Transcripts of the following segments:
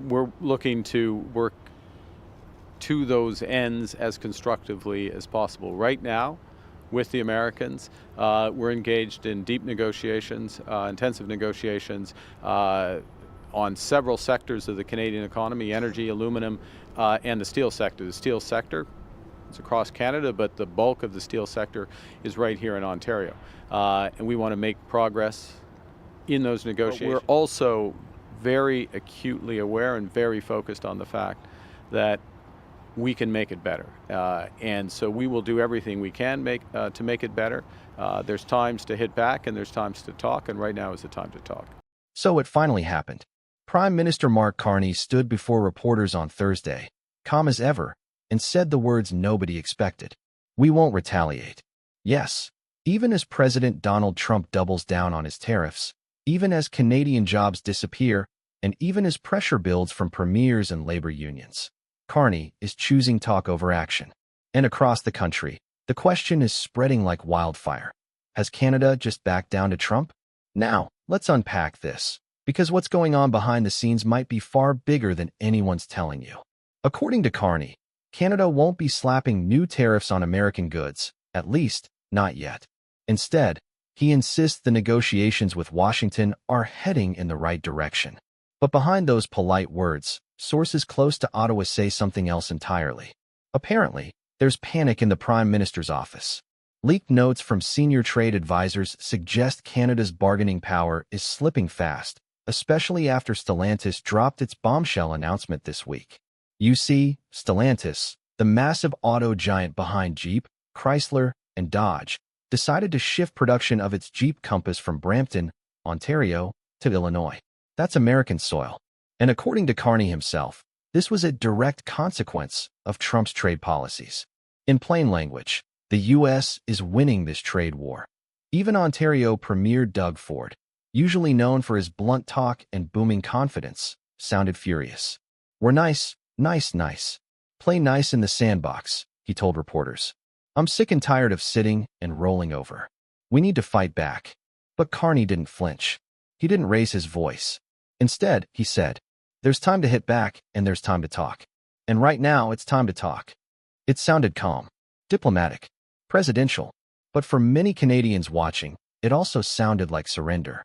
we're looking to work to those ends as constructively as possible. Right now, with the Americans, we're engaged in deep negotiations, intensive negotiations on several sectors of the Canadian economy: energy, aluminum, and the steel sector. The steel sector is across Canada, but the bulk of the steel sector is right here in Ontario. And we want to make progress in those negotiations. But we're also very acutely aware and very focused on the fact that we can make it better. And so we will do everything we can to make it better. There's times to hit back and there's times to talk, and right now is the time to talk. So it finally happened. Prime Minister Mark Carney stood before reporters on Thursday, calm as ever, and said the words nobody expected. We won't retaliate. Yes, even as President Donald Trump doubles down on his tariffs, even as Canadian jobs disappear, and even as pressure builds from premiers and labor unions, Carney is choosing talk over action. And across the country, the question is spreading like wildfire. Has Canada just backed down to Trump? Now, let's unpack this, because what's going on behind the scenes might be far bigger than anyone's telling you. According to Carney, Canada won't be slapping new tariffs on American goods, at least, not yet. Instead, he insists the negotiations with Washington are heading in the right direction. But behind those polite words, sources close to Ottawa say something else entirely. Apparently, there's panic in the Prime Minister's office. Leaked notes from senior trade advisors suggest Canada's bargaining power is slipping fast, especially after Stellantis dropped its bombshell announcement this week. You see, Stellantis, the massive auto giant behind Jeep, Chrysler, and Dodge, decided to shift production of its Jeep Compass from Brampton, Ontario, to Illinois. That's American soil. And according to Carney himself, this was a direct consequence of Trump's trade policies. In plain language, the U.S. is winning this trade war. Even Ontario Premier Doug Ford, usually known for his blunt talk and booming confidence, sounded furious. We're nice. Play nice in the sandbox, he told reporters. I'm sick and tired of sitting and rolling over. We need to fight back. But Carney didn't flinch. He didn't raise his voice. Instead, he said, there's time to hit back and there's time to talk. And right now, it's time to talk. It sounded calm, diplomatic, presidential. But for many Canadians watching, it also sounded like surrender.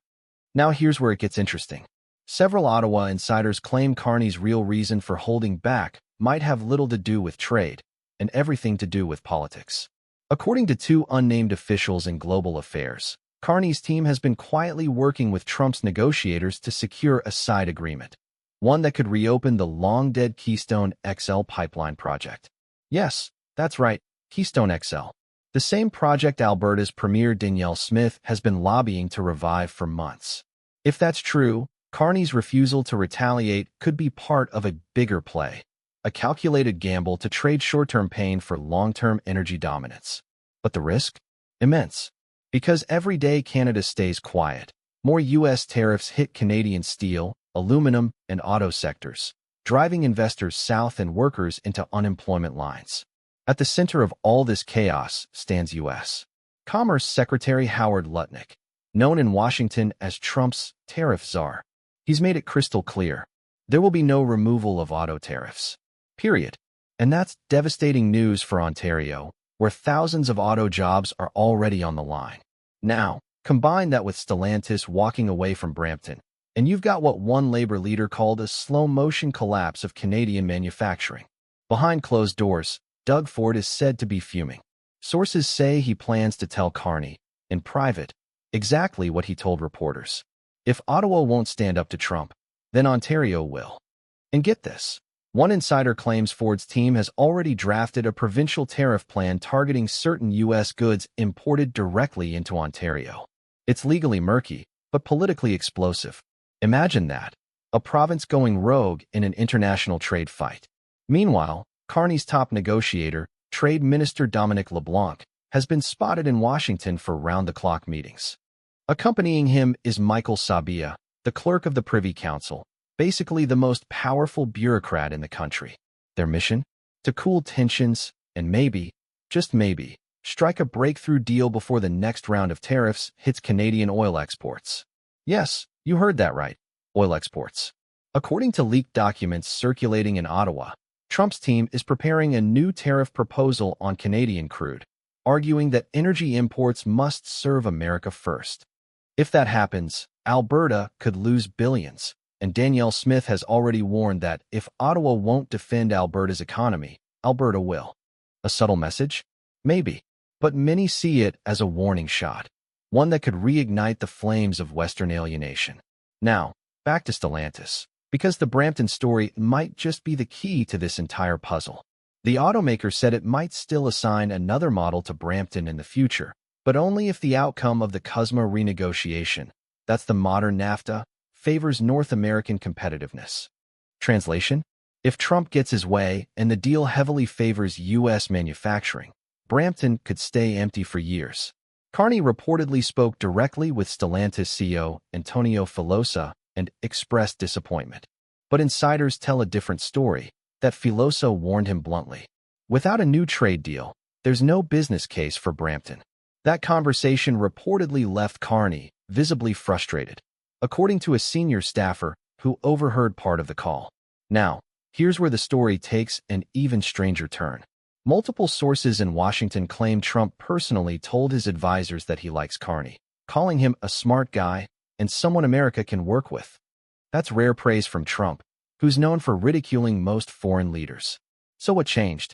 Now here's where it gets interesting. Several Ottawa insiders claim Carney's real reason for holding back might have little to do with trade and everything to do with politics. According to two unnamed officials in global affairs, Carney's team has been quietly working with Trump's negotiators to secure a side agreement, one that could reopen the long-dead Keystone XL pipeline project. Yes, that's right, Keystone XL. The same project Alberta's Premier Danielle Smith has been lobbying to revive for months. If that's true, Carney's refusal to retaliate could be part of a bigger play, a calculated gamble to trade short-term pain for long-term energy dominance. But the risk? Immense. Because every day Canada stays quiet, more U.S. tariffs hit Canadian steel, aluminum, and auto sectors, driving investors south and workers into unemployment lines. At the center of all this chaos stands U.S. Commerce Secretary Howard Lutnick, known in Washington as Trump's tariff czar. He's made it crystal clear. There will be no removal of auto tariffs. Period. And that's devastating news for Ontario, where thousands of auto jobs are already on the line. Now, combine that with Stellantis walking away from Brampton, and you've got what one labor leader called a slow-motion collapse of Canadian manufacturing. Behind closed doors, Doug Ford is said to be fuming. Sources say he plans to tell Carney, in private, exactly what he told reporters. If Ottawa won't stand up to Trump, then Ontario will. And get this. One insider claims Ford's team has already drafted a provincial tariff plan targeting certain U.S. goods imported directly into Ontario. It's legally murky, but politically explosive. Imagine that. A province going rogue in an international trade fight. Meanwhile, Carney's top negotiator, Trade Minister Dominic LeBlanc, has been spotted in Washington for round-the-clock meetings. Accompanying him is Michael Sabia, the clerk of the Privy Council, basically the most powerful bureaucrat in the country. Their mission? To cool tensions and maybe, just maybe, strike a breakthrough deal before the next round of tariffs hits Canadian oil exports. Yes, you heard that right. Oil exports. According to leaked documents circulating in Ottawa, Trump's team is preparing a new tariff proposal on Canadian crude, arguing that energy imports must serve America first. If that happens, Alberta could lose billions, and Danielle Smith has already warned that if Ottawa won't defend Alberta's economy, Alberta will. A subtle message? Maybe, but many see it as a warning shot, one that could reignite the flames of Western alienation. Now, back to Stellantis, because the Brampton story might just be the key to this entire puzzle. The automaker said it might still assign another model to Brampton in the future, but only if the outcome of the CUSMA renegotiation, that's the modern NAFTA, favors North American competitiveness. Translation? If Trump gets his way and the deal heavily favors U.S. manufacturing, Brampton could stay empty for years. Carney reportedly spoke directly with Stellantis CEO Antonio Filosa and expressed disappointment. But insiders tell a different story, that Filosa warned him bluntly. Without a new trade deal, there's no business case for Brampton. That conversation reportedly left Carney visibly frustrated, according to a senior staffer who overheard part of the call. Now, here's where the story takes an even stranger turn. Multiple sources in Washington claim Trump personally told his advisors that he likes Carney, calling him a smart guy and someone America can work with. That's rare praise from Trump, who's known for ridiculing most foreign leaders. So what changed?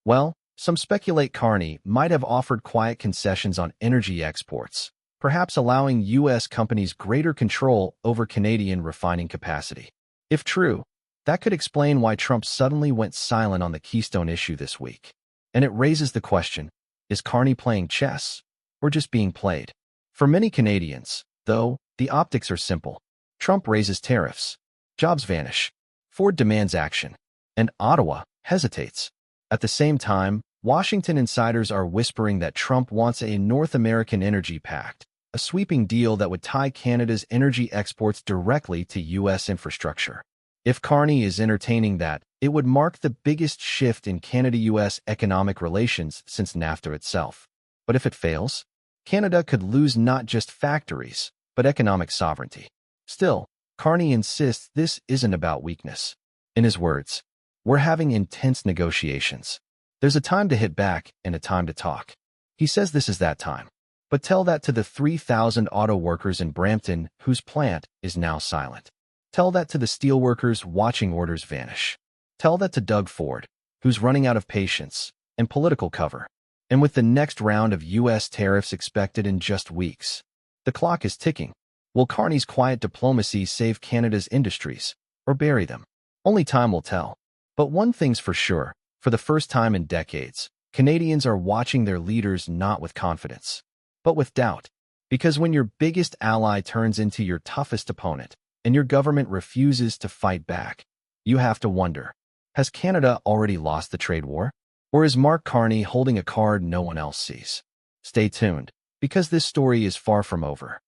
Well, some speculate Carney might have offered quiet concessions on energy exports, perhaps allowing U.S. companies greater control over Canadian refining capacity. If true, that could explain why Trump suddenly went silent on the Keystone issue this week. And it raises the question, is Carney playing chess or just being played? For many Canadians, though, the optics are simple. Trump raises tariffs, jobs vanish, Ford demands action, and Ottawa hesitates. At the same time, Washington insiders are whispering that Trump wants a North American energy pact, a sweeping deal that would tie Canada's energy exports directly to U.S. infrastructure. If Carney is entertaining that, it would mark the biggest shift in Canada-U.S. economic relations since NAFTA itself. But if it fails, Canada could lose not just factories, but economic sovereignty. Still, Carney insists this isn't about weakness. In his words, "We're having intense negotiations. There's a time to hit back and a time to talk." He says this is that time. But tell that to the 3,000 auto workers in Brampton whose plant is now silent. Tell that to the steelworkers watching orders vanish. Tell that to Doug Ford, who's running out of patience and political cover. And with the next round of U.S. tariffs expected in just weeks, the clock is ticking. Will Carney's quiet diplomacy save Canada's industries or bury them? Only time will tell. But one thing's for sure, for the first time in decades, Canadians are watching their leaders not with confidence, but with doubt. Because when your biggest ally turns into your toughest opponent, and your government refuses to fight back, you have to wonder, has Canada already lost the trade war? Or is Mark Carney holding a card no one else sees? Stay tuned, because this story is far from over.